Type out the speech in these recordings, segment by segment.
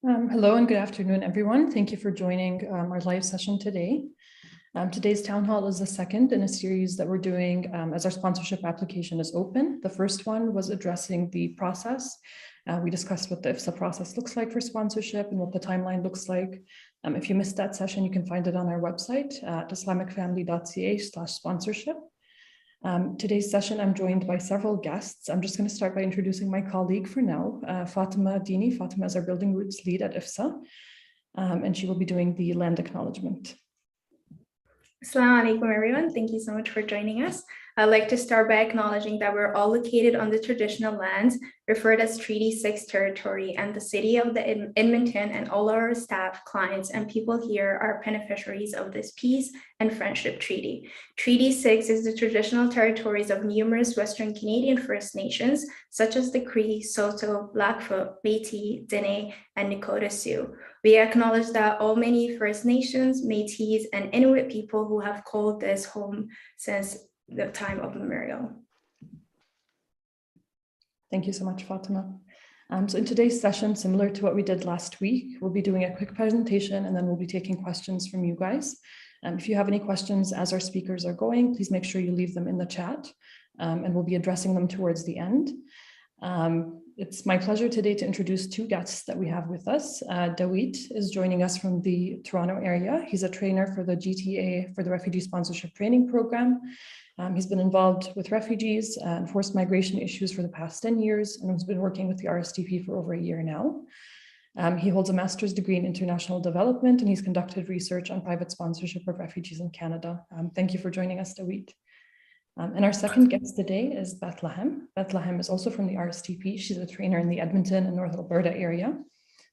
Hello and good afternoon, everyone. Thank you for joining our live session today. Today's town hall is the second in a series that we're doing as our sponsorship application is open. The first one was addressing the process. We discussed what the IFSA process looks like for sponsorship and what the timeline looks like. If you missed that session, you can find it on our website at islamicfamily.ca/sponsorship. Today's session, I'm joined by several guests. I'm just going to start by introducing my colleague for now, Fatima Dini. Fatima is our Building Roots lead at IFSA, and she will be doing the land acknowledgement. Assalamu alaikum, everyone. Thank you so much for joining us. I'd like to start by acknowledging that we're all located on the traditional lands referred as Treaty 6 territory, and the city of Edmonton and all our staff, clients, and people here are beneficiaries of this peace and friendship treaty. Treaty 6 is the traditional territories of numerous Western Canadian First Nations, such as the Cree, Saulteaux, Blackfoot, Métis, Dene, and Nakota Sioux. We acknowledge that all many First Nations, Métis, and Inuit people who have called this home since the time of memorial. Thank you so much, Fatima. So in today's session, similar to what we did last week, we'll be doing a quick presentation and then we'll be taking questions from you guys. If you have any questions as our speakers are going, please make sure you leave them in the chat and we'll be addressing them towards the end. It's my pleasure today to introduce two guests that we have with us. Dawit is joining us from the Toronto area. He's a trainer for the GTA for the Refugee Sponsorship Training Program. He's been involved with refugees and forced migration issues for the past 10 years and has been working with the RSTP for over a year now. He holds a master's degree in international development and he's conducted research on private sponsorship of refugees in Canada. Thank you for joining us, Dawit. And our second guest today is Bethlehem. Bethlehem is also from the RSTP. She's a trainer in the Edmonton and North Alberta area.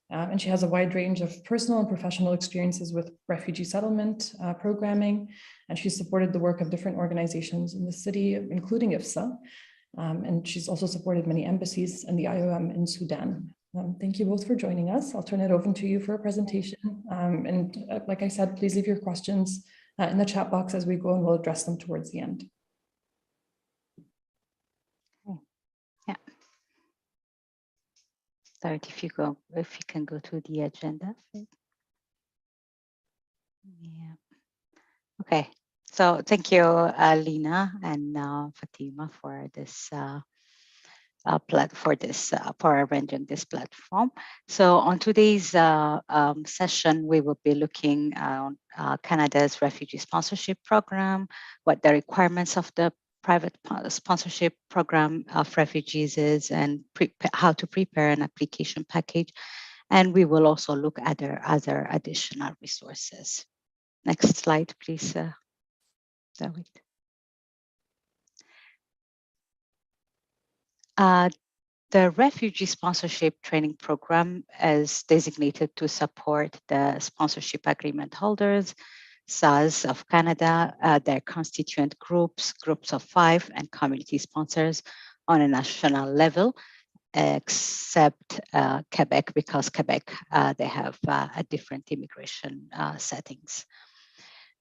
And she has a wide range of personal and professional experiences with refugee settlement programming. And she's supported the work of different organizations in the city, including IFSA. And she's also supported many embassies and the IOM in Sudan. Thank you both for joining us. I'll turn it over to you for a presentation. Like I said, please leave your questions in the chat box as we go and we'll address them towards the end. Start if you can go to the agenda. Yeah. Okay. So thank you, Lina and Fatima for this for arranging this platform. So on today's session, we will be looking at Canada's refugee sponsorship program, what the requirements of the private sponsorship program of refugees is, and how to prepare an application package. And we will also look at other additional resources. Next slide, please, David. The Refugee Sponsorship Training Program is designated to support the sponsorship agreement holders, SAS of Canada, their constituent groups of 5, and community sponsors on a national level, except Quebec, because Quebec, they have a different immigration settings.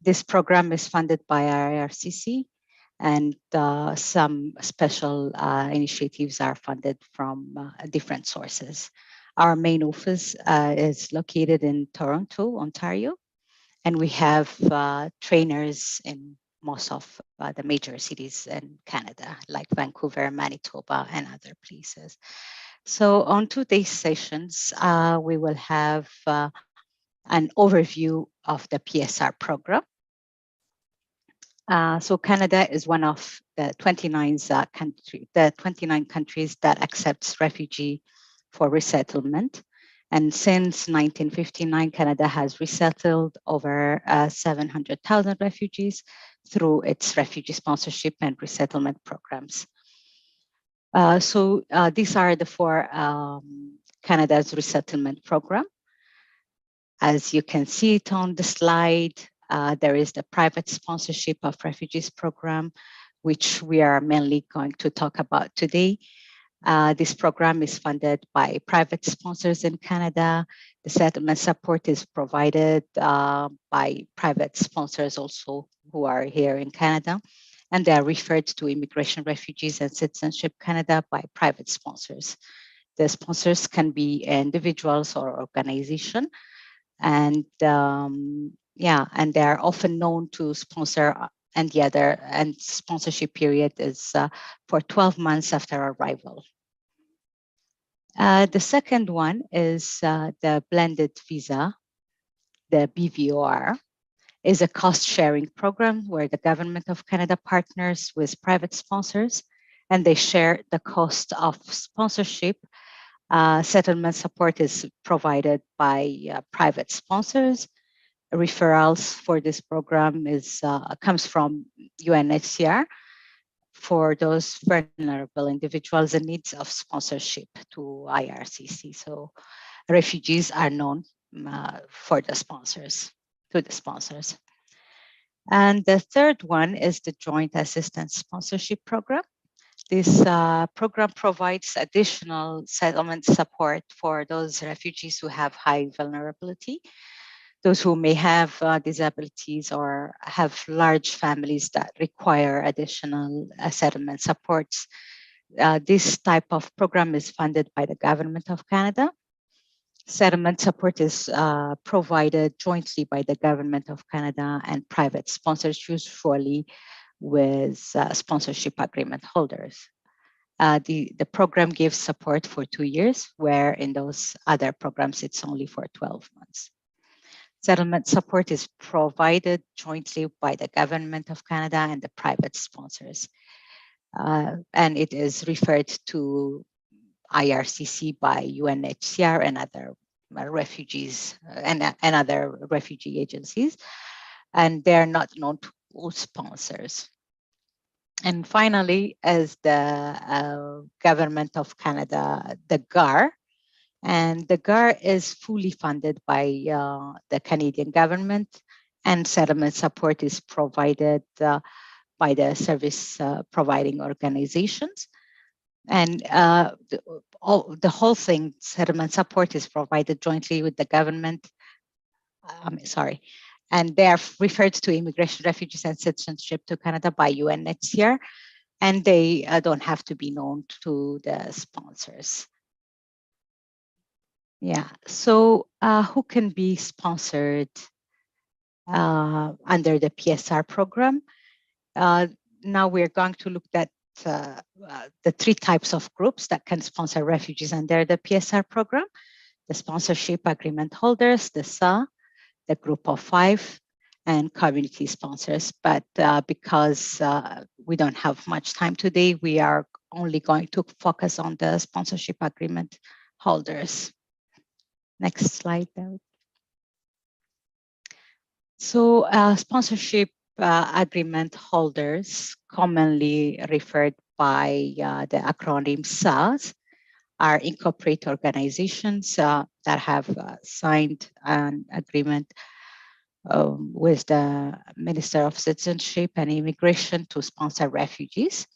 This program is funded by IRCC, and some special initiatives are funded from different sources. Our main office is located in Toronto, Ontario, and we have trainers in most of the major cities in Canada, like Vancouver, Manitoba, and other places. So on today's sessions, we will have an overview of the PSR program. So Canada is one of the 29 countries that accepts refugee for resettlement. And since 1959, Canada has resettled over 700,000 refugees through its refugee sponsorship and resettlement programs. So these are the 4 Canada's resettlement program. As you can see it on the slide, there is the private sponsorship of refugees program, which we are mainly going to talk about today. This program is funded by private sponsors in Canada. The settlement support is provided by private sponsors also who are here in Canada. And they are referred to Immigration, Refugees and Citizenship Canada by private sponsors. The sponsors can be individuals or organization, and and they are often known to sponsor. And sponsorship period is for 12 months after arrival. The second one is the blended visa, the BVOR, is a cost-sharing program where the government of Canada partners with private sponsors, and they share the cost of sponsorship. Settlement support is provided by private sponsors. Referrals for this program comes from UNHCR for those vulnerable individuals in need of sponsorship to IRCC. So refugees are known for the sponsors, to the sponsors. And the third one is the Joint Assistance Sponsorship Program. This program provides additional settlement support for those refugees who have high vulnerability, those who may have disabilities or have large families that require additional settlement supports. This type of program is funded by the Government of Canada. Settlement support is provided jointly by the Government of Canada and private sponsors, usually with sponsorship agreement holders. The program gives support for 2 years, where in those other programs, it's only for 12 months. Settlement support is provided jointly by the Government of Canada and the private sponsors. And it is referred to IRCC by UNHCR and other refugees and other refugee agencies. And they're not known to all sponsors. And finally, as the Government of Canada, the GAR, and the GAR is fully funded by the Canadian government, and settlement support is provided by the service providing organizations. And the whole thing, settlement support, is provided jointly with the government. And they are referred to Immigration, Refugees and Citizenship to Canada by UNHCR, and they don't have to be known to the sponsors. Yeah, so who can be sponsored under the PSR program? Now we're going to look at the 3 types of groups that can sponsor refugees under the PSR program: the sponsorship agreement holders, the SA, the group of 5, and community sponsors. But because we don't have much time today, we are only going to focus on the sponsorship agreement holders. Next slide, David. So sponsorship agreement holders, commonly referred by the acronym SAS, are incorporated organizations that have signed an agreement with the Minister of Citizenship and Immigration to sponsor refugees.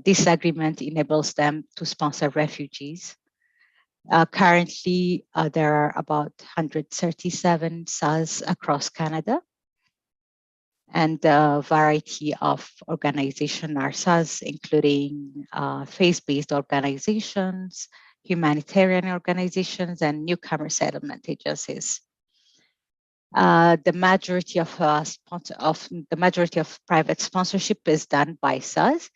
This agreement enables them to sponsor refugees. Currently, there are about 137 SAS across Canada, and a variety of organizations are SAS, including faith-based organizations, humanitarian organizations, and newcomer settlement agencies. The majority of private sponsorship is done by SAS.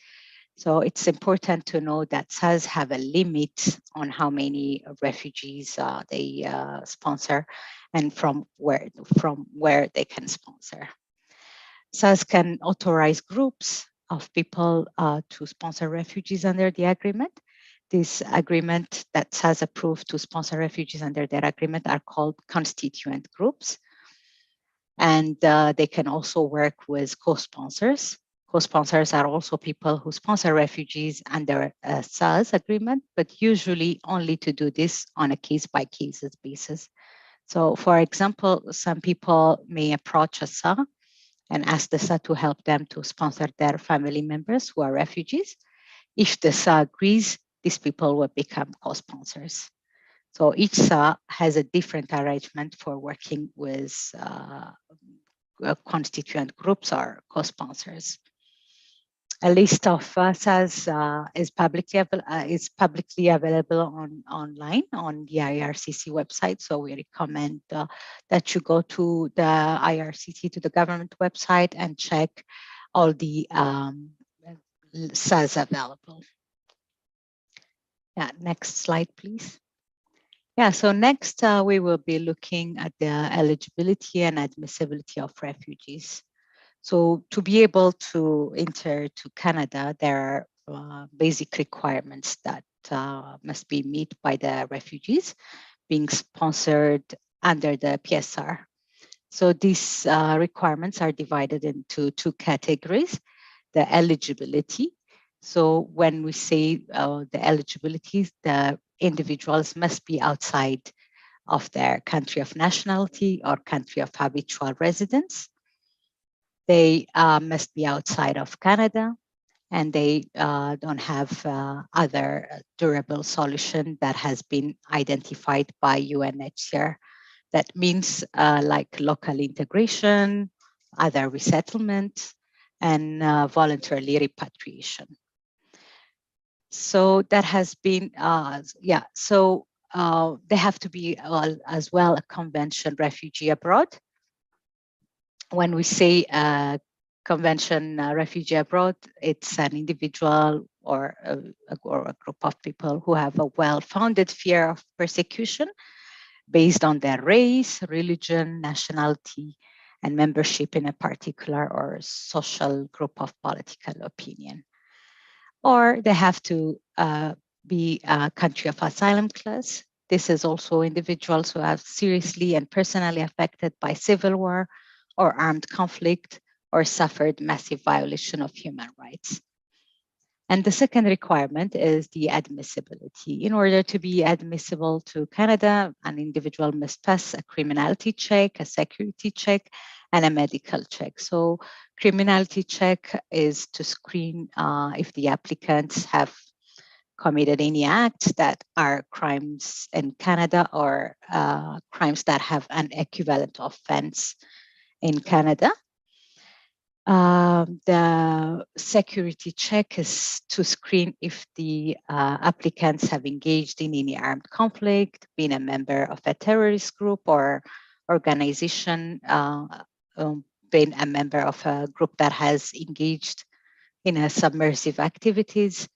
So it's important to know that SAS have a limit on how many refugees they sponsor and from where they can sponsor. SAS can authorize groups of people to sponsor refugees under the agreement. This agreement that SAS approved to sponsor refugees under their agreement are called constituent groups. And they can also work with co-sponsors. Co-sponsors are also people who sponsor refugees under a SAS agreement, but usually only to do this on a case-by-case basis. So for example, some people may approach a SA and ask the SA to help them to sponsor their family members who are refugees. If the SA agrees, these people will become co-sponsors. So each SA has a different arrangement for working with constituent groups or co-sponsors. A list of SAS is publicly available online on the IRCC website. So we recommend that you go to the IRCC, to the government website, and check all the SAS available. Yeah, next slide, please. Yeah, so next we will be looking at the eligibility and admissibility of refugees. So to be able to enter to Canada, there are basic requirements that must be met by the refugees being sponsored under the PSR. So these requirements are divided into two categories: the eligibility. So when we say the eligibility, the individuals must be outside of their country of nationality or country of habitual residence. They must be outside of Canada, and they don't have other durable solution that has been identified by UNHCR. That means like local integration, other resettlement, and voluntarily repatriation. So that has been, so they have to be as well a convention refugee abroad. When we say convention refugee abroad, it's an individual or a group of people who have a well-founded fear of persecution based on their race, religion, nationality, and membership in a particular or social group of political opinion. Or they have to be a country of asylum class. This is also individuals who are seriously and personally affected by civil war or armed conflict or suffered massive violation of human rights. And the second requirement is the admissibility. In order to be admissible to Canada, an individual must pass a criminality check, a security check, and a medical check. So criminality check is to screen if the applicants have committed any acts that are crimes in Canada or crimes that have an equivalent offense in Canada. The security check is to screen if the applicants have engaged in any armed conflict, been a member of a terrorist group or organization, been a member of a group that has engaged in a subversive activities,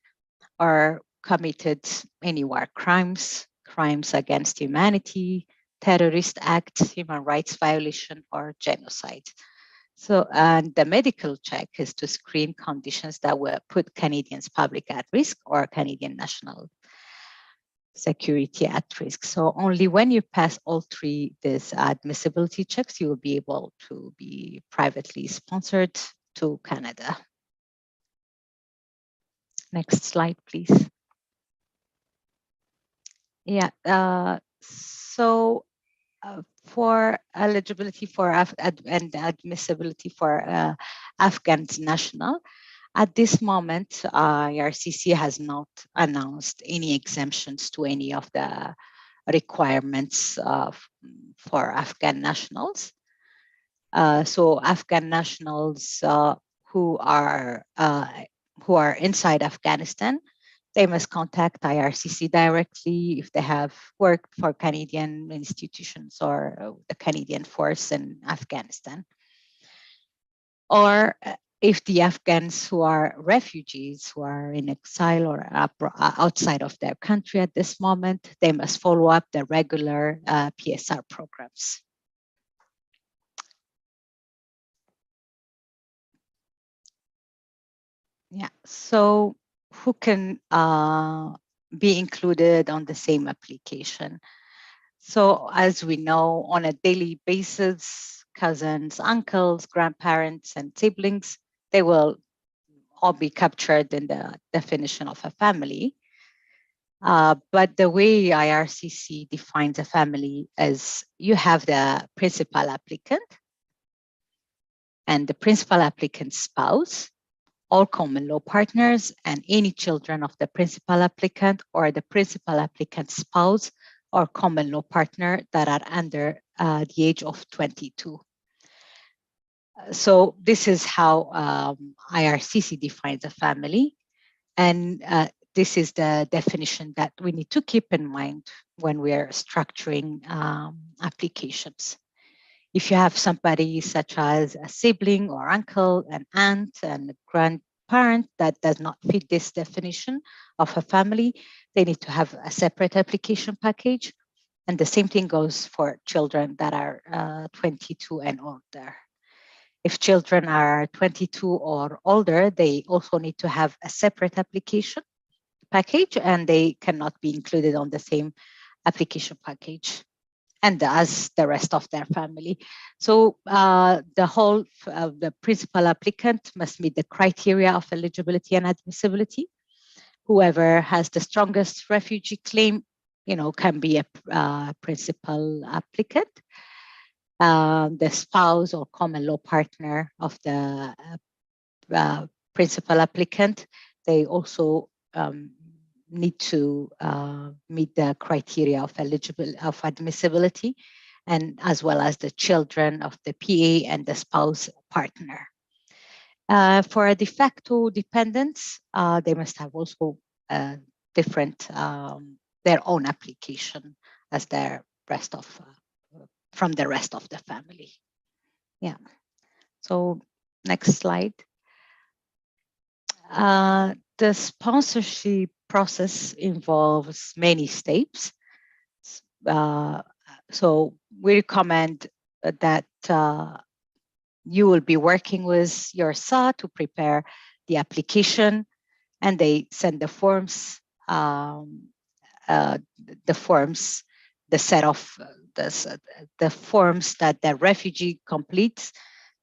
or committed any war crimes, crimes against humanity, terrorist acts, human rights violation, or genocide. So, and the medical check is to screen conditions that will put Canadians' public at risk or Canadian national security at risk. So only when you pass all three these admissibility checks, you will be able to be privately sponsored to Canada. Next slide, please. Yeah, for eligibility for and admissibility for Afghan national, at this moment, IRCC has not announced any exemptions to any of the requirements for Afghan nationals. So Afghan nationals who are inside Afghanistan, they must contact IRCC directly if they have worked for Canadian institutions or the Canadian force in Afghanistan. Or if the Afghans who are refugees, who are in exile or outside of their country at this moment, they must follow up the regular PSR programs. Yeah, so who can be included on the same application? So as we know, on a daily basis, cousins, uncles, grandparents, and siblings, they will all be captured in the definition of a family. But the way IRCC defines a family is you have the principal applicant and the principal applicant's spouse, all common law partners, and any children of the principal applicant or the principal applicant's spouse or common law partner that are under the age of 22. So this is how IRCC defines a family. And this is the definition that we need to keep in mind when we are structuring applications. If you have somebody such as a sibling or uncle, an aunt, and a grandparent that does not fit this definition of a family, they need to have a separate application package. And the same thing goes for children that are 22 and older. If children are 22 or older, they also need to have a separate application package, and they cannot be included on the same application package and as the rest of their family. So the principal applicant must meet the criteria of eligibility and admissibility. Whoever has the strongest refugee claim, can be a principal applicant. The spouse or common law partner of the principal applicant, they also need to meet the criteria of admissibility, and as well as the children of the PA and the spouse partner. For a de facto dependents, they must have also different their own application as their rest of from the rest of the family. Yeah. So next slide. The sponsorship process involves many steps. So we recommend that you will be working with your SA to prepare the application, and they send the forms, the set of the forms that the refugee completes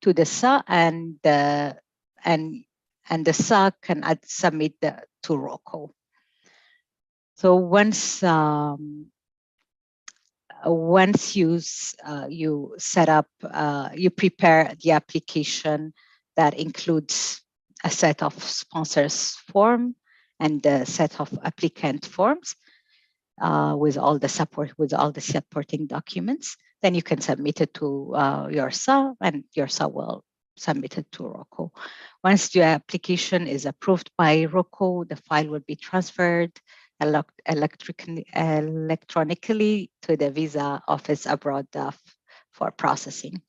to the SA, and the SA can submit to ROCO. So once you set up, you prepare the application that includes a set of sponsors form and a set of applicant forms with all the supporting documents. Then you can submit it to your SA, and your SA will submit it to ROCO. Once the application is approved by ROCO, the file will be transferred electronically to the visa office abroad for processing.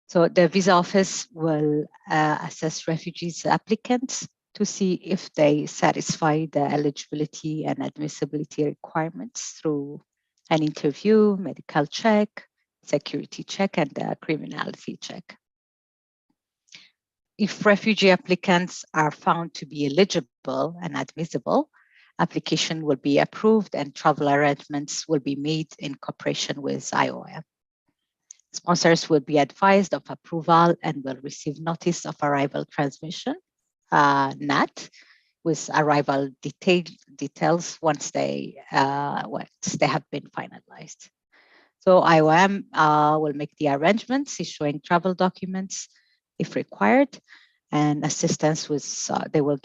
So the visa office will assess refugees applicants to see if they satisfy the eligibility and admissibility requirements through an interview, medical check, security check, and a criminality check. If refugee applicants are found to be eligible and admissible, application will be approved and travel arrangements will be made in cooperation with IOM. Sponsors will be advised of approval and will receive notice of arrival transmission, NAT, with arrival details once they have been finalized. So IOM will make the arrangements, issuing travel documents if required, and assistance with they will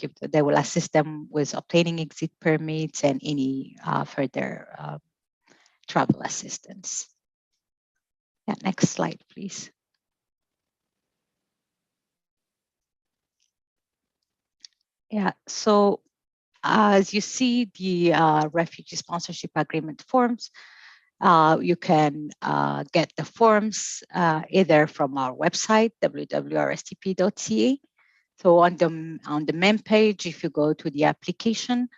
assist them with obtaining exit permits and any further travel assistance. Yeah, next slide, please. Yeah, so as you see the refugee sponsorship agreement forms, you can get the forms either from our website, www.rstp.ca. So on the main page, if you go to the application,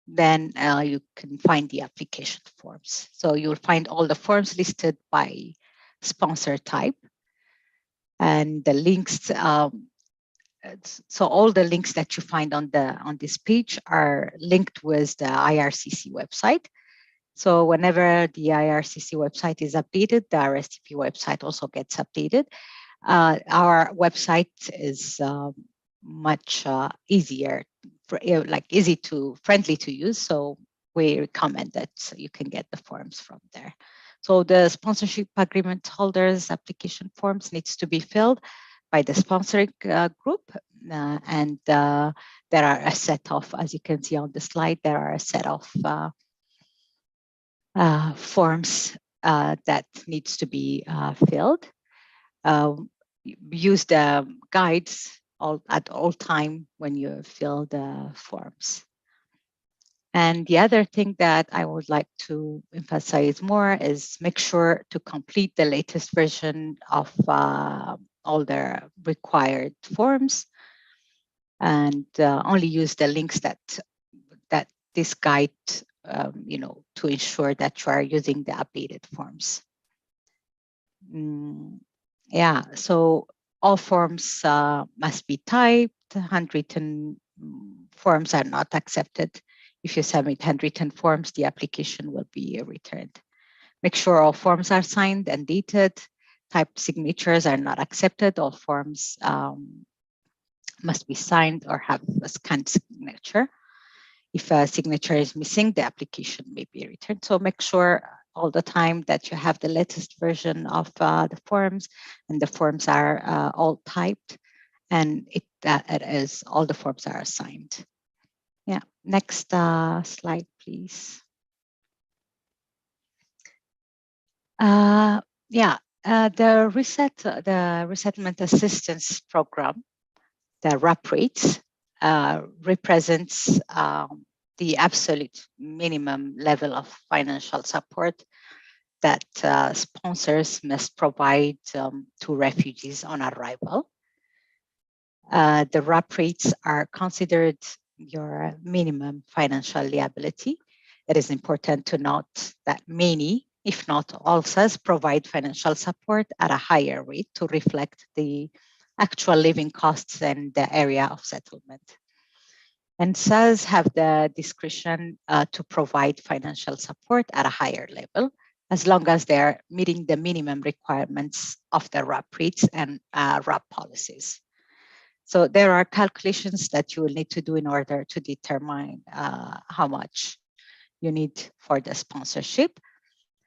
then you can find the application forms. So you'll find all the forms listed by sponsor type, and the links. So all the links that you find on this page are linked with the IRCC website. So whenever the IRCC website is updated, the RSTP website also gets updated. Our website is much easier, friendly to use. So we recommend that you can get the forms from there. So the sponsorship agreement holders application forms needs to be filled by the sponsoring group. And there are a set of, as you can see on the slide, there are a set of forms that needs to be filled. use the guides at all time when you fill the forms. And the other thing that I would like to emphasize more is make sure to complete the latest version of all the required forms, and only use the links that this guide, to ensure that you are using the updated forms. Yeah, so all forms must be typed. Handwritten forms are not accepted. If you submit handwritten forms, the application will be returned. Make sure all forms are signed and dated. Typed signatures are not accepted. All forms must be signed or have a scanned signature. If a signature is missing, the application may be returned. So make sure all the time that you have the latest version of the forms, and the forms are all typed, and it is all the forms are assigned. Yeah, next slide, please. The Resettlement Assistance Program, the RAP rates, represents the absolute minimum level of financial support that sponsors must provide to refugees on arrival. The RAP rates are considered your minimum financial liability. It is important to note that many, if not all, SAs provide financial support at a higher rate to reflect the actual living costs in the area of settlement. And SAs have the discretion to provide financial support at a higher level, as long as they're meeting the minimum requirements of the RAP rates and RAP policies. So there are calculations that you will need to do in order to determine how much you need for the sponsorship.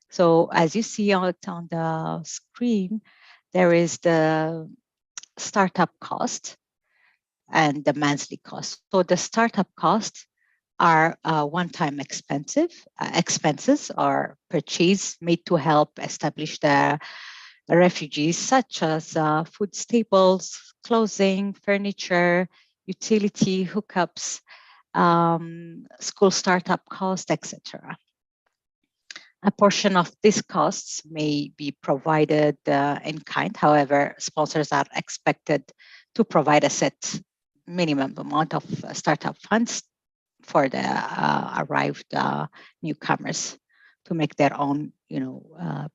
So as you see out on the screen, there is the startup cost and the monthly cost. So the startup costs are one-time expenses or purchase made to help establish the refugees, such as food staples, clothing, furniture, utility hookups, school startup costs, etc. A portion of these costs may be provided in kind. However, sponsors are expected to provide a set minimum amount of startup funds for the arrived newcomers to make their own,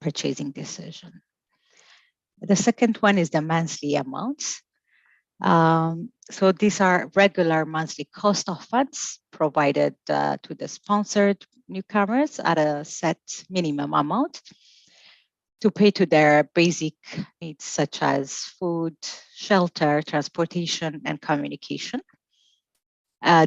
purchasing decision. The second one is the monthly amounts. So these are regular monthly cost of funds provided to the sponsored newcomers at a set minimum amount to pay to their basic needs such as food, shelter, transportation, and communication.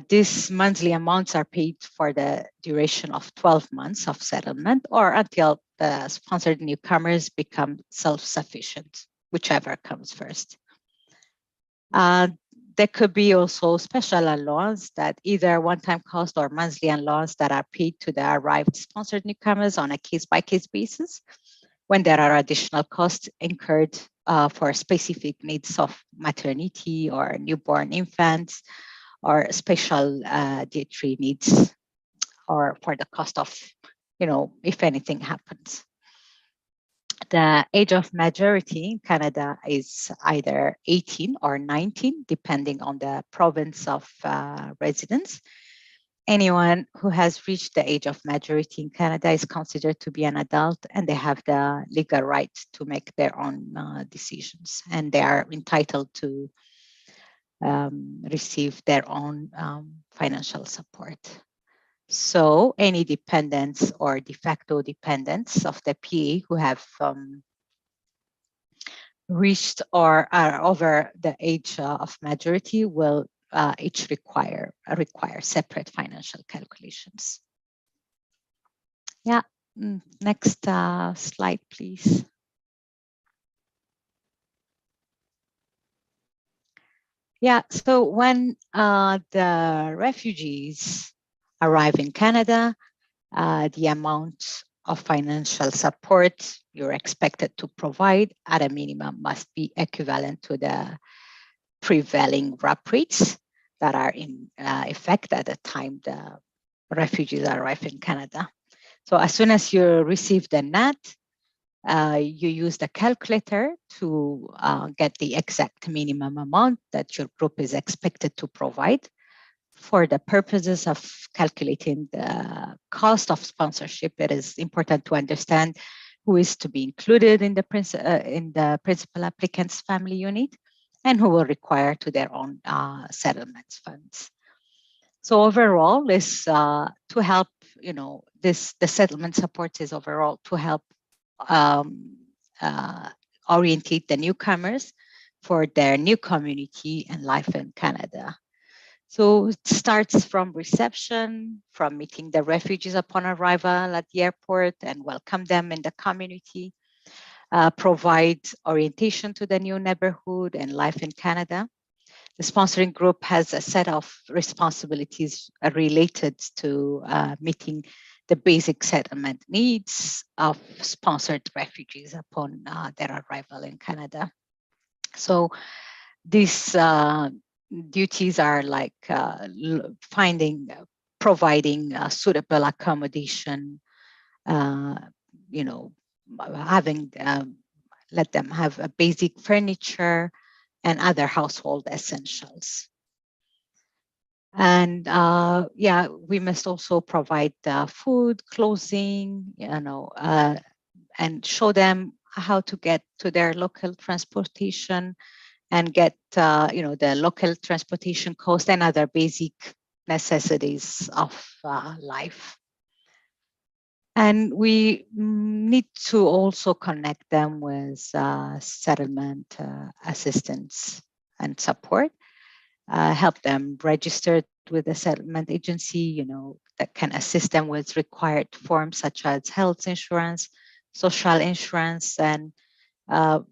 These monthly amounts are paid for the duration of 12 months of settlement or until the sponsored newcomers become self-sufficient, whichever comes first. There could be also special allowance that either one-time cost or monthly allowance that are paid to the arrived sponsored newcomers on a case-by-case basis when there are additional costs incurred for specific needs of maternity or newborn infants or special dietary needs or for the cost of, if anything happens. The age of majority in Canada is either 18 or 19, depending on the province of residence. Anyone who has reached the age of majority in Canada is considered to be an adult, and they have the legal right to make their own decisions, and they are entitled to receive their own financial support. So any dependents or de facto dependents of the PA who have reached or are over the age of majority will each require separate financial calculations. Yeah, next slide, please. Yeah, so when the refugees arrive in Canada, the amount of financial support you're expected to provide at a minimum must be equivalent to the prevailing RAP rates that are in effect at the time the refugees arrive in Canada. So as soon as you receive the NAT, you use the calculator to get the exact minimum amount that your group is expected to provide. For the purposes of calculating the cost of sponsorship, it is important to understand who is to be included in the principal applicant's family unit and who will require to their own settlements funds. So overall, is to help, the settlement support is overall to help orientate the newcomers for their new community and life in Canada. So it starts from reception, from meeting the refugees upon arrival at the airport and welcome them in the community, provide orientation to the new neighborhood and life in Canada. The sponsoring group has a set of responsibilities related to meeting the basic settlement needs of sponsored refugees upon their arrival in Canada. So these duties are like providing suitable accommodation, having let them have a basic furniture and other household essentials. And we must also provide food, clothing, and show them how to get to their local transportation and get the local transportation cost and other basic necessities of life. And we need to also connect them with settlement assistance and support, help them register with the settlement agency, that can assist them with required forms such as health insurance, social insurance, and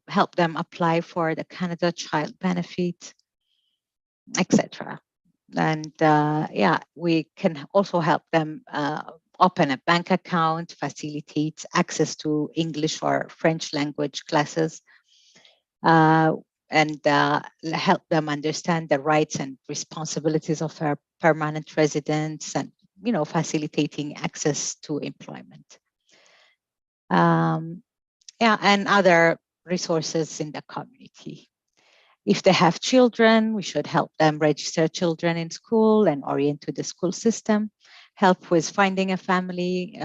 help them apply for the Canada Child Benefit, etc. And we can also help them open a bank account, facilitate access to English or French language classes, and help them understand the rights and responsibilities of our permanent residents, and facilitating access to employment. And other resources in the community. If they have children, we should help them register children in school and orient to the school system, help with finding a family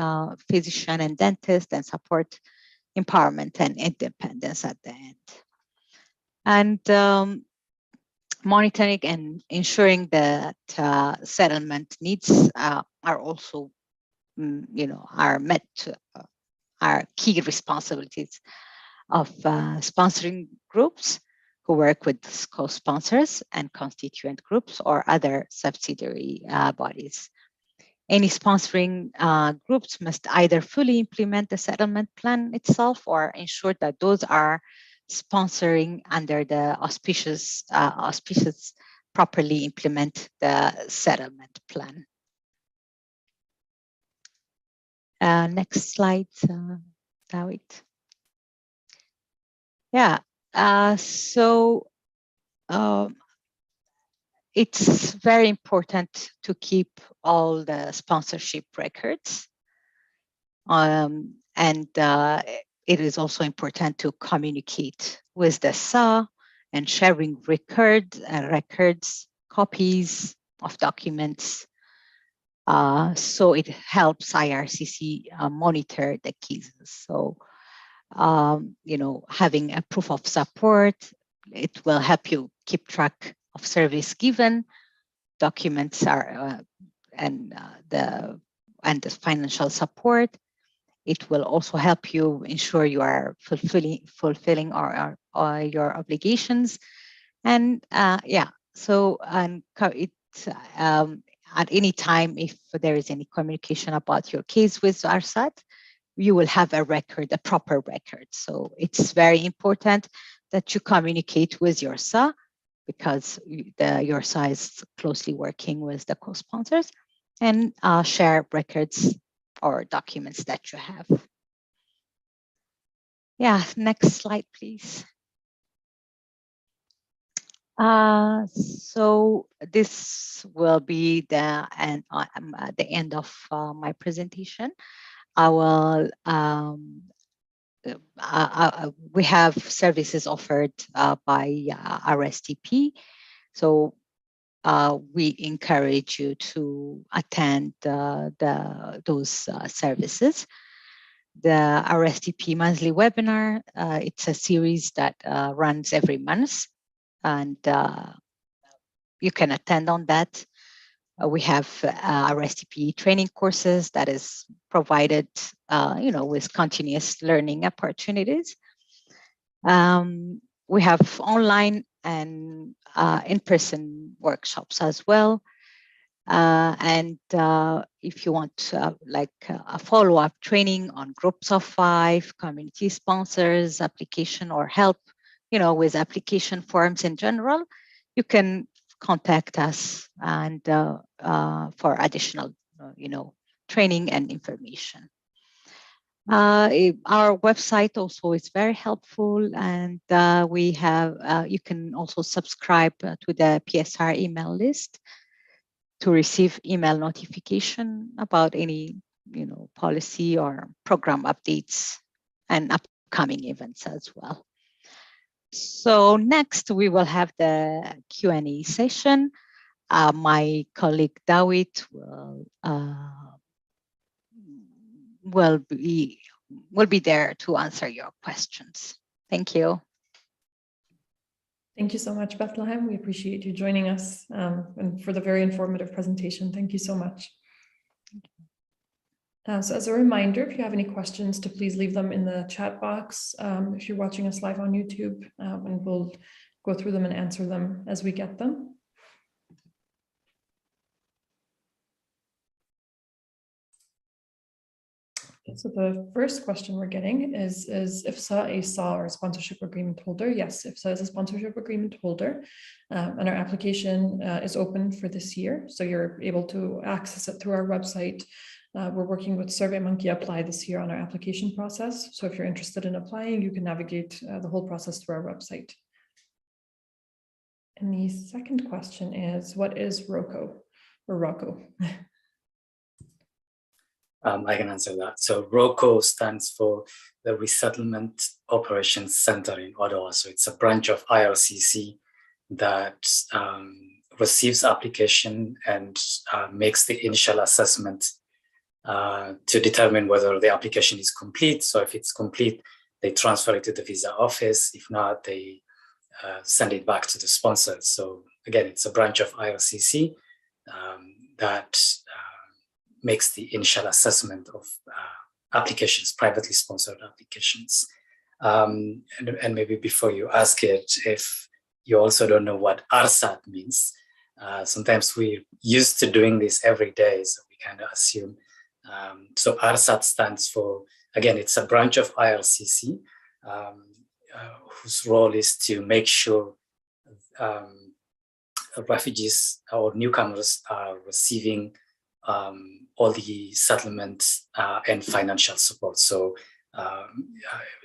physician and dentist, and support empowerment and independence at the end. And monitoring and ensuring that settlement needs are also, are met, are key responsibilities of sponsoring groups who work with co-sponsors and constituent groups or other subsidiary bodies. Any sponsoring groups must either fully implement the settlement plan itself or ensure that those are sponsoring under the auspicious properly implement the settlement plan. Next slide, David. Yeah, so it's very important to keep all the sponsorship records. And it is also important to communicate with the SA and sharing records, copies of documents. So it helps IRCC monitor the cases. So, having a proof of support, it will help you keep track of service given. Documents are and the financial support. It will also help you ensure you are fulfilling your obligations. And so at any time, if there is any communication about your case with ARSAT, you will have a record, a proper record. So it's very important that you communicate with your SA, because your SA is closely working with the co-sponsors, and share records or documents that you have. Yeah, next slide, please. So this will be the end of my presentation. I will we have services offered by RSTP. So we encourage you to attend those services. The RSTP monthly webinar, it's a series that runs every month, and you can attend on that. We have RSTP training courses that is provided, with continuous learning opportunities. We have online and in-person workshops as well. And if you want a follow-up training on groups of 5, community sponsors, application or help, with application forms in general, you can contact us and for additional, training and information. Our website also is very helpful, and we have you can also subscribe to the PSR email list to receive email notification about any policy or program updates and upcoming events as well. So next we will have the Q&A session. My colleague Dawit will be there to answer your questions. Thank you. Thank you so much, Bethlehem. We appreciate you joining us and for the very informative presentation. Thank you so much. So as a reminder, if you have any questions, to please leave them in the chat box if you're watching us live on YouTube, and we'll go through them and answer them as we get them. So the first question we're getting is IFSA a SAW or a sponsorship agreement holder? Yes, IFSA is a sponsorship agreement holder, and our application is open for this year. So you're able to access it through our website. We're working with SurveyMonkey Apply this year on our application process. So if you're interested in applying, you can navigate the whole process through our website. And the second question is, what is ROCO or ROCO? I can answer that. So ROCO stands for the Resettlement Operations Center in Ottawa. So it's a branch of IRCC that receives application and makes the initial assessment to determine whether the application is complete. So if it's complete, they transfer it to the visa office. If not, they send it back to the sponsors. So again, it's a branch of IRCC that makes the initial assessment of applications, privately sponsored applications. And maybe before you ask it, if you also don't know what RSAT means, sometimes we're used to doing this every day, so we kind of assume. So RSAT stands for, again, it's a branch of IRCC whose role is to make sure refugees or newcomers are receiving all the settlement and financial support. So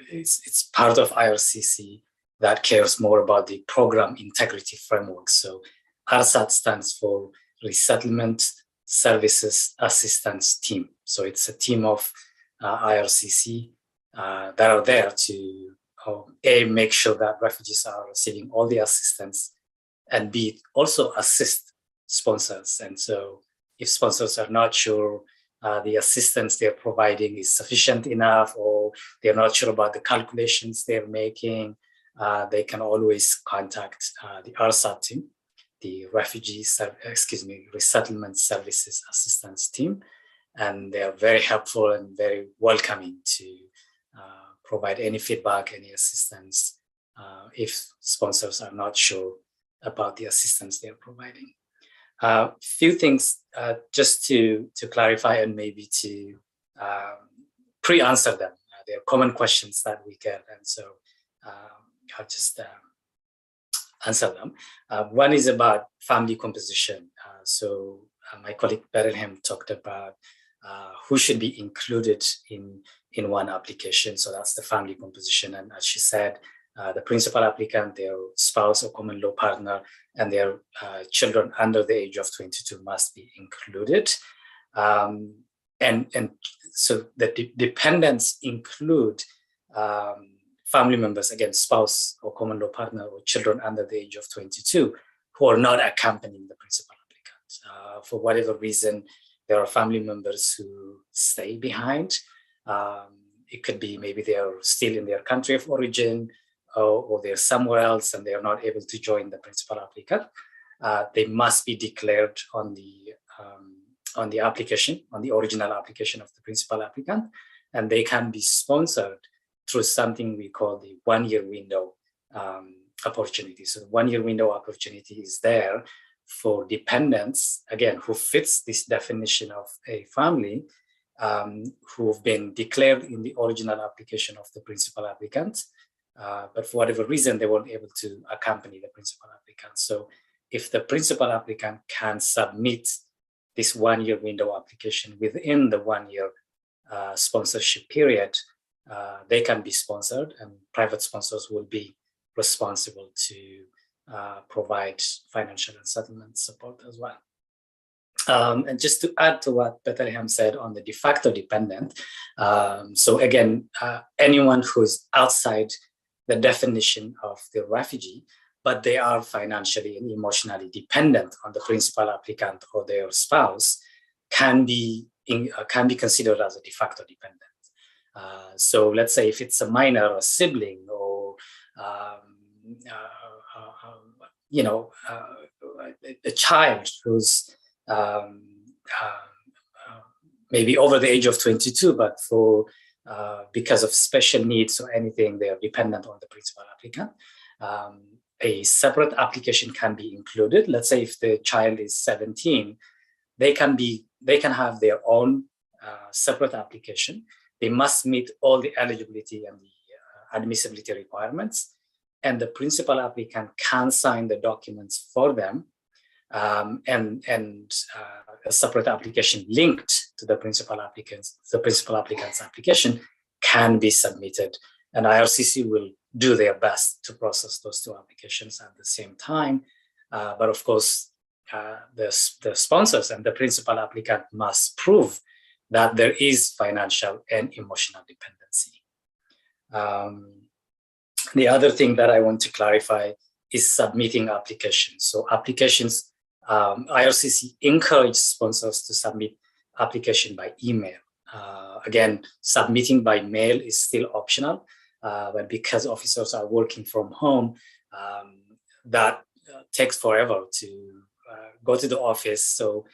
it's part of IRCC that cares more about the program integrity framework. So RSAT stands for Resettlement Services Assistance Team. So it's a team of IRCC that are there to A, make sure that refugees are receiving all the assistance, and B, also assist sponsors. And so if sponsors are not sure the assistance they're providing is sufficient enough, or they're not sure about the calculations they're making, they can always contact the RSAT team, the Resettlement Services Assistance Team. And they are very helpful and very welcoming to provide any feedback, any assistance, if sponsors are not sure about the assistance they're providing. Few things just to clarify and maybe to pre-answer them. There are common questions that we get, and so I'll just answer them. One is about family composition. So my colleague Bethlehem talked about who should be included in one application. So that's the family composition. And as she said, the principal applicant, their spouse or common law partner, and their children under the age of 22 must be included. And so the dependents include family members, again, spouse or common law partner or children under the age of 22 who are not accompanying the principal applicant. For whatever reason, there are family members who stay behind. It could be maybe they are still in their country of origin, or they're somewhere else and they are not able to join the principal applicant. They must be declared on the application, on the original application of the principal applicant, and they can be sponsored through something we call the one-year window opportunity. So the one-year window opportunity is there for dependents, again, who fits this definition of a family, who've been declared in the original application of the principal applicant, but for whatever reason, they weren't able to accompany the principal applicant. So if the principal applicant can submit this one-year window application within the one-year sponsorship period, they can be sponsored, and private sponsors will be responsible to provide financial and settlement support as well. And just to add to what Bethlehem said on the de facto dependent, so again, anyone who's outside the definition of the refugee, but they are financially and emotionally dependent on the principal applicant or their spouse, can be considered as a de facto dependent. So let's say if it's a minor or sibling, or a child who's maybe over the age of 22, but because of special needs or anything, they are dependent on the principal applicant. A separate application can be included. Let's say if the child is 17, they can have their own separate application. They must meet all the eligibility and the admissibility requirements, and the principal applicant can sign the documents for them, and a separate application linked to the principal applicant's application can be submitted, and IRCC will do their best to process those two applications at the same time. But of course, the sponsors and the principal applicant must prove that there is financial and emotional dependency. The other thing that I want to clarify is submitting applications. So applications, IRCC encourages sponsors to submit application by email. Again, submitting by mail is still optional, but because officers are working from home, that takes forever to go to the office. So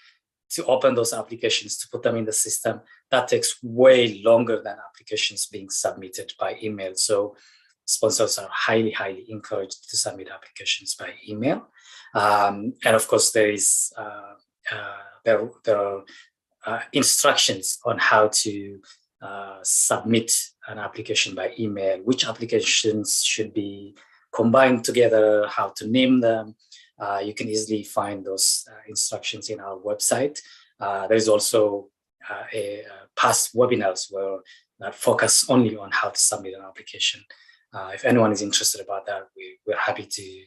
to open those applications, to put them in the system, that takes way longer than applications being submitted by email. So sponsors are highly, highly encouraged to submit applications by email. And of course, there are instructions on how to submit an application by email, which applications should be combined together, how to name them. You can easily find those instructions in our website. There's also past webinars that focus only on how to submit an application. If anyone is interested about that, we're happy to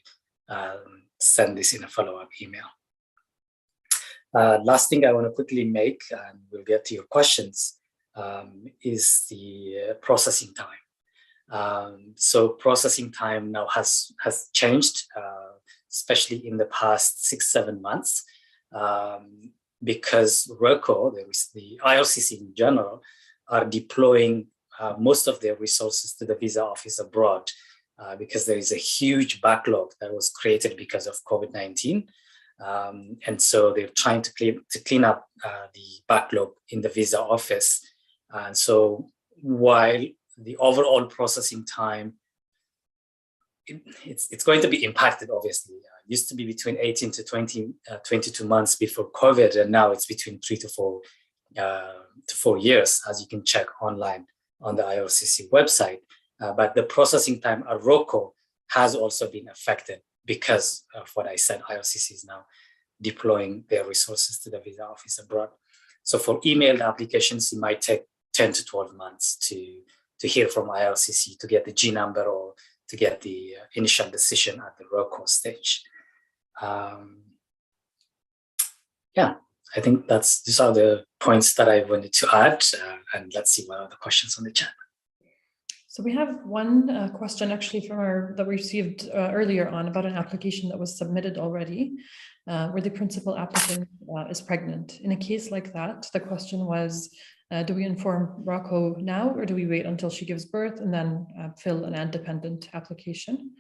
send this in a follow-up email. Last thing I want to quickly make, and we'll get to your questions, is the processing time. So processing time now has changed, especially in the past 6-7 months, because RECO, the IRCC in general, are deploying most of their resources to the visa office abroad, because there is a huge backlog that was created because of COVID-19. And so they're trying to clean up the backlog in the visa office. And so while the overall processing time, it's going to be impacted, obviously. It used to be between 18 to 22 months before COVID, and now it's between 3 to 4 years, as you can check online on the IRCC website. But the processing time at ROCO has also been affected because of what I said. IRCC is now deploying their resources to the visa office abroad. So for emailed applications, it might take 10 to 12 months to hear from IRCC to get the G number or to get the initial decision at the ROCO stage. Yeah, I think these are the points that I wanted to add, and let's see what are the questions on the chat. So we have one question actually that we received earlier on about an application that was submitted already, where the principal applicant is pregnant. In a case like that, the question was, do we inform ROCO now, or do we wait until she gives birth and then fill an independent application?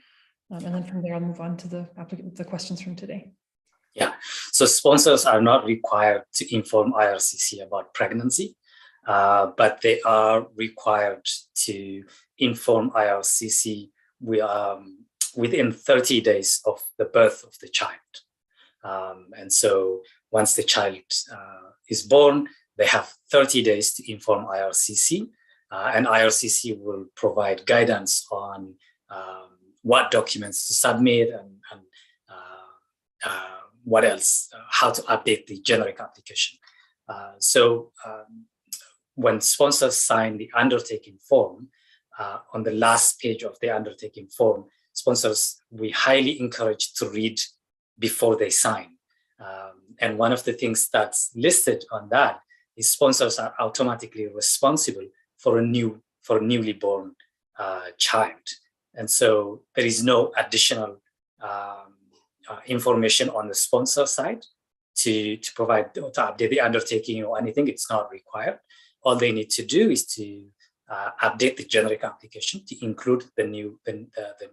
And then from there, I'll move on to the questions from today. Yeah, so sponsors are not required to inform IRCC about pregnancy, but they are required to inform IRCC within 30 days of the birth of the child. And so once the child is born, they have 30 days to inform IRCC, and IRCC will provide guidance on what documents to submit and what else, how to update the generic application. So when sponsors sign the undertaking form, on the last page of the undertaking form, sponsors, we highly encourage to read before they sign. And one of the things that's listed on that is sponsors are automatically responsible for a newly born child. And so there is no additional information on the sponsor side to provide, to update the undertaking or anything. It's not required. All they need to do is to update the generic application to include the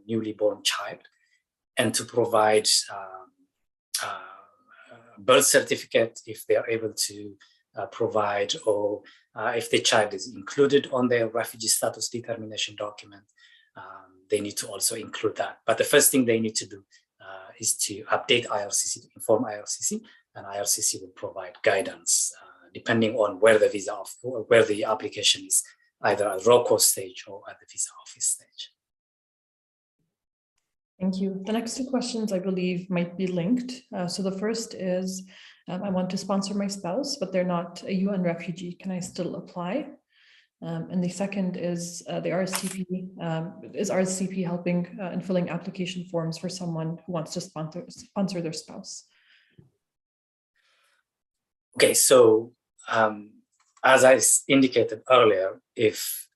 newly born child, and to provide birth certificate if they are able to provide, or if the child is included on their refugee status determination document, they need to also include that. But the first thing they need to do is to update IRCC, to inform IRCC, and IRCC will provide guidance depending on where the application is, either at ROCO stage or at the visa office stage. Thank you. The next two questions, I believe, might be linked. So the first is, I want to sponsor my spouse, but they're not a UN refugee. Can I still apply? And the second is the RSCP. Is RSCP helping in filling application forms for someone who wants to sponsor their spouse? Okay, so as I indicated earlier, if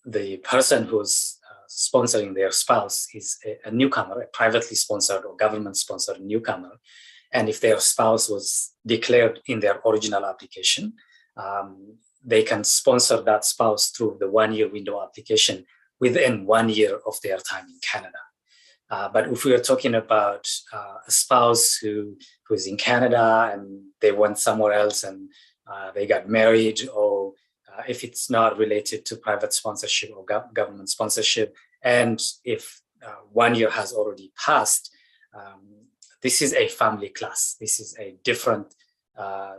the person who's sponsoring their spouse is a newcomer, a privately sponsored or government-sponsored newcomer, and if their spouse was declared in their original application, they can sponsor that spouse through the one-year window application within 1 year of their time in Canada. But if we are talking about a spouse who is in Canada and they went somewhere else and they got married, or if it's not related to private sponsorship or government sponsorship, and if 1 year has already passed, this is a family class. This is a different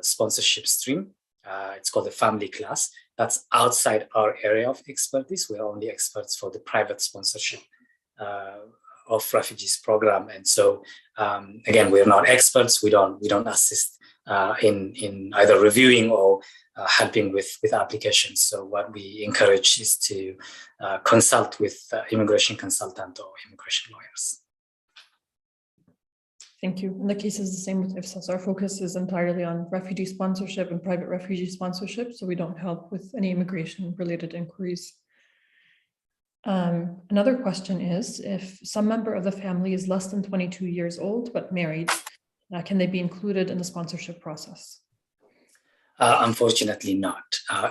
sponsorship stream. It's called the family class. That's outside our area of expertise. We're only experts for the private sponsorship of refugees program. And so, again, we're not experts. We don't assist in either reviewing or helping with applications. So what we encourage is to consult with immigration consultant or immigration lawyers. Thank you. And the case is the same with IFSAS. Our focus is entirely on refugee sponsorship and private refugee sponsorship, so we don't help with any immigration-related inquiries. Another question is, if some member of the family is less than 22 years old but married, can they be included in the sponsorship process? Unfortunately not.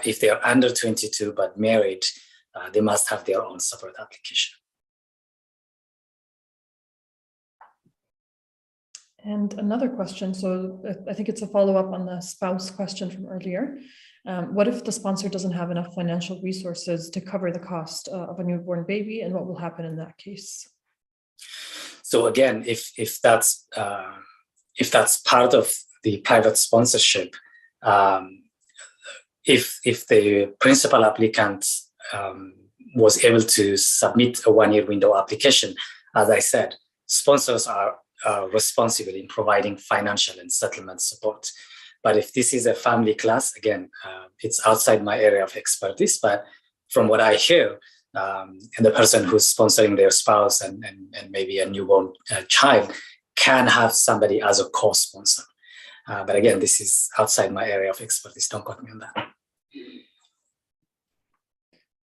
If they are under 22 but married, they must have their own separate application. And another question, so I think it's a follow-up on the spouse question from earlier. What if the sponsor doesn't have enough financial resources to cover the cost of a newborn baby, and what will happen in that case? So again, if that's part of the private sponsorship, if the principal applicant was able to submit a one-year window application, as I said, sponsors are responsible in providing financial and settlement support. But if this is a family class, again, it's outside my area of expertise. But from what I hear, and the person who's sponsoring their spouse and maybe a newborn child can have somebody as a co-sponsor. But again, this is outside my area of expertise. Don't quote me on that.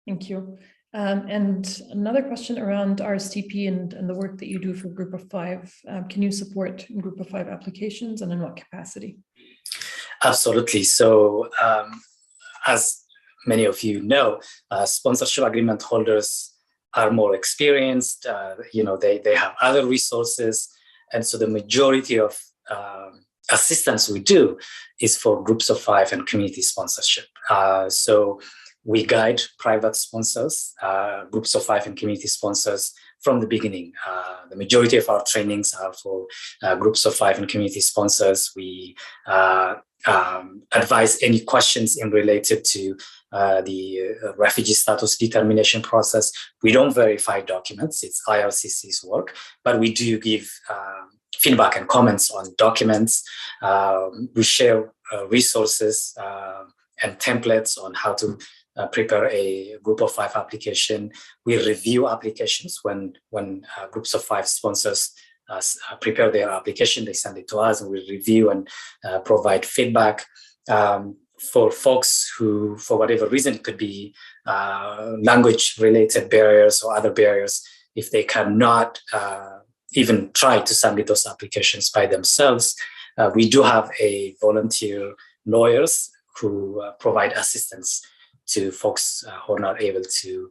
Thank you. And another question around RSTP and the work that you do for Group of Five. Can you support Group of Five applications, and in what capacity? Absolutely. So as many of you know, sponsorship agreement holders are more experienced. They have other resources. And so the majority of assistance we do is for Groups of Five and community sponsorship. So we guide private sponsors, Groups of Five and community sponsors from the beginning. The majority of our trainings are for Groups of Five and community sponsors. We advise any questions in related to the refugee status determination process. We don't verify documents, it's IRCC's work, but we do give feedback and comments on documents. We share resources and templates on how to prepare a Group of Five application. We review applications when Groups of Five sponsors prepare their application. They send it to us, and we review and provide feedback. For folks who, for whatever reason, it could be language-related barriers or other barriers, if they cannot even try to submit those applications by themselves, we do have a volunteer lawyers who provide assistance to folks who are not able to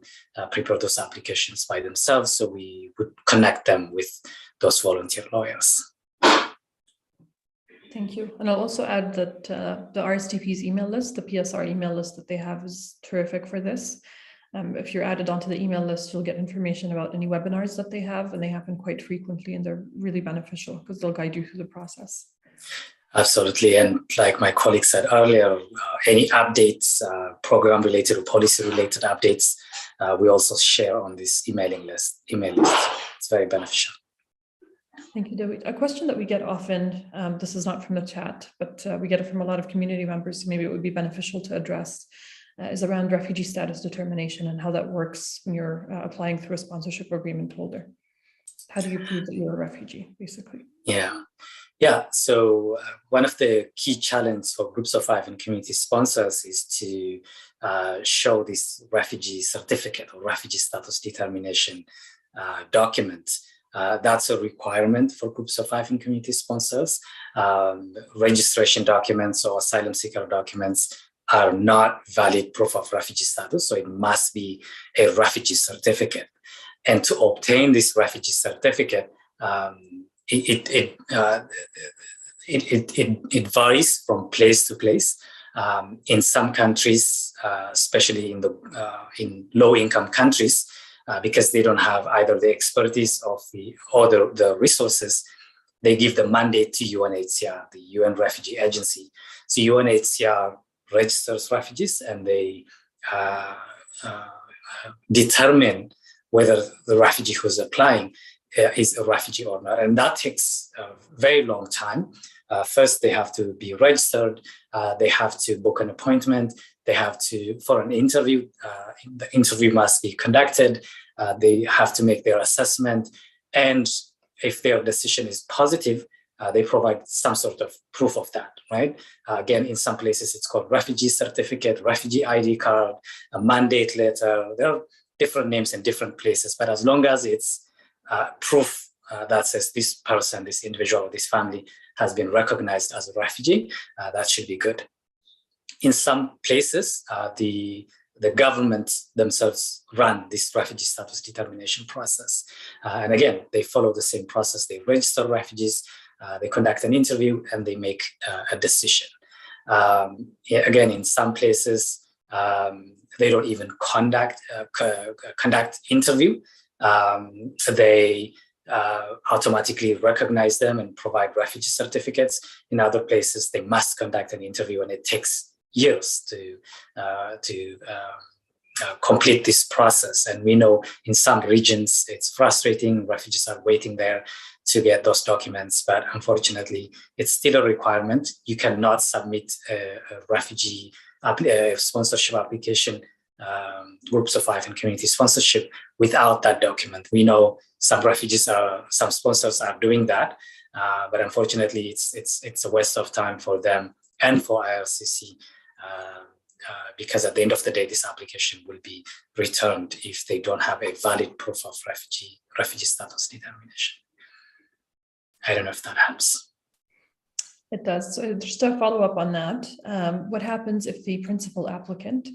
prepare those applications by themselves. So we would connect them with those volunteer lawyers. Thank you. And I'll also add that the RSTP's email list, the PSR email list that they have, is terrific for this. If you're added onto the email list, you'll get information about any webinars that they have, and they happen quite frequently, and they're really beneficial because they'll guide you through the process. Absolutely. And like my colleague said earlier, any updates, program related or policy related updates, we also share on this email list. It's very beneficial. Thank you, David. A question that we get often, this is not from the chat, but we get it from a lot of community members, so maybe it would be beneficial to address, is around refugee status determination and how that works when you're applying through a sponsorship agreement holder. How do you prove that you're a refugee, basically? Yeah. So one of the key challenges for Groups of Five and community sponsors is to show this refugee certificate or refugee status determination document. That's a requirement for Groups of Five and community sponsors. Registration documents or asylum seeker documents are not valid proof of refugee status, so it must be a refugee certificate. And to obtain this refugee certificate, it varies from place to place. In some countries, especially in low-income countries, because they don't have either the expertise or the resources, they give the mandate to UNHCR, the UN Refugee Agency. So UNHCR registers refugees, and they determine whether the refugee who's applying is a refugee or not. And that takes a very long time. First, they have to be registered. They have to book an appointment. They have to, for an interview, the interview must be conducted. They have to make their assessment. And if their decision is positive, they provide some sort of proof of that, right? Again, in some places, it's called refugee certificate, refugee ID card, a mandate letter. There are different names in different places, but as long as it's proof that says this person, this individual, or this family has been recognized as a refugee, that should be good. In some places, the government themselves run this refugee status determination process. And again, they follow the same process. They register refugees, they conduct an interview, and they make a decision. Again, in some places, they don't even conduct interview. So they automatically recognize them and provide refugee certificates. In other places, they must conduct an interview, and it takes years to complete this process. And we know in some regions it's frustrating. Refugees are waiting there to get those documents, but unfortunately, it's still a requirement. You cannot submit a refugee sponsorship application, groups of 5 and community sponsorship without that document. We know some some sponsors are doing that, but unfortunately, it's a waste of time for them and for IRCC. Because at the end of the day, this application will be returned if they don't have a valid proof of refugee status determination. I don't know if that helps. It does. So just to follow up on that, what happens if the principal applicant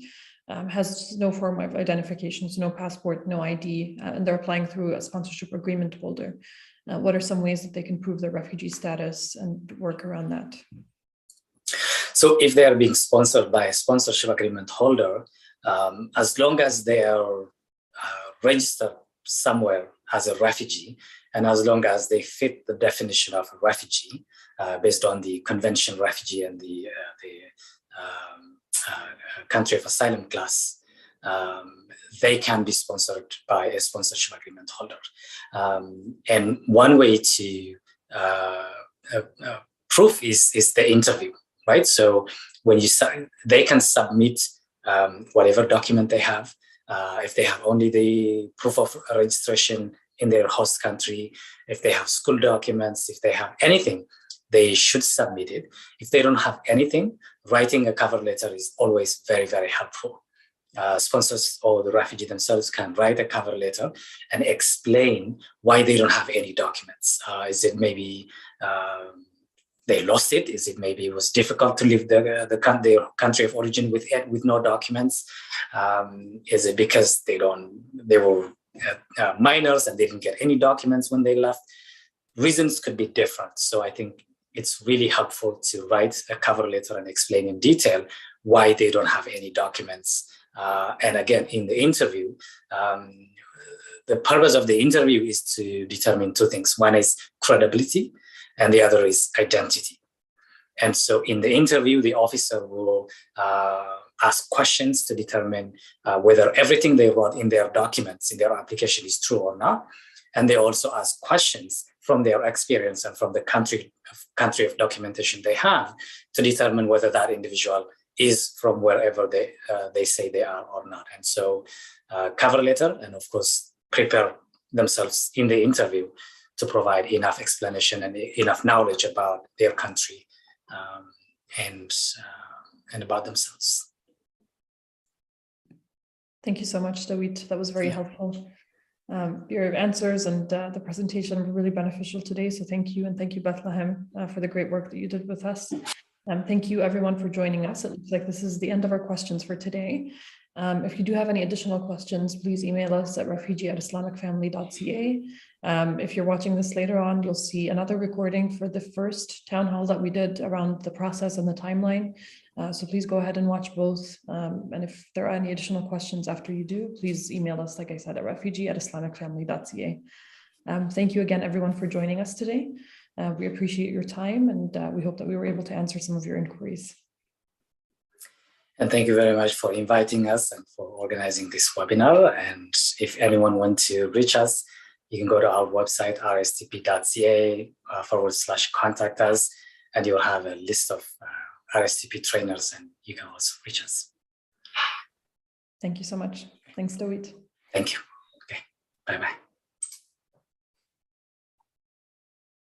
has no form of identification, so no passport, no ID, and they're applying through a sponsorship agreement holder? What are some ways that they can prove their refugee status and work around that? So if they are being sponsored by a sponsorship agreement holder, as long as they are registered somewhere as a refugee, and as long as they fit the definition of a refugee based on the Convention Refugee and the country of asylum class, they can be sponsored by a sponsorship agreement holder. And one way to prove is the interview. Right, so when they can submit whatever document they have. If they have only the proof of registration in their host country, if they have school documents, if they have anything, they should submit it. If they don't have anything, writing a cover letter is always very, very helpful. Sponsors or the refugee themselves can write a cover letter and explain why they don't have any documents. Is it maybe they lost it? Is it maybe it was difficult to leave their country of origin with no documents? Is it because they were minors and they didn't get any documents when they left? Reasons could be different. So I think it's really helpful to write a cover letter and explain in detail why they don't have any documents. And again, in the interview, the purpose of the interview is to determine 2 things. One is credibility, and the other is identity. And so in the interview, the officer will ask questions to determine whether everything they wrote in their documents, in their application is true or not. And they also ask questions from their experience and from the country of documentation they have to determine whether that individual is from wherever they say they are or not. And so cover letter, and of course, prepare themselves in the interview to provide enough explanation and enough knowledge about their country and about themselves. Thank you so much, Dawit. That was very helpful. Your answers and the presentation were really beneficial today. So thank you. And thank you, Bethlehem, for the great work that you did with us. Thank you, everyone, for joining us. It looks like this is the end of our questions for today. If you do have any additional questions, please email us at refugee@islamicfamily.ca. If you're watching this later on, you'll see another recording for the first town hall that we did around the process and the timeline. So please go ahead and watch both. And if there are any additional questions after you do, please email us, like I said, at refugee@islamicfamily.ca. Thank you again, everyone, for joining us today. We appreciate your time, and we hope that we were able to answer some of your inquiries. And thank you very much for inviting us and for organizing this webinar. And if anyone wants to reach us, you can go to our website, rstp.ca/contact us, and you'll have a list of RSTP trainers, and you can also reach us. Thank you so much. Thanks, Dawit. Thank you. Okay, bye-bye.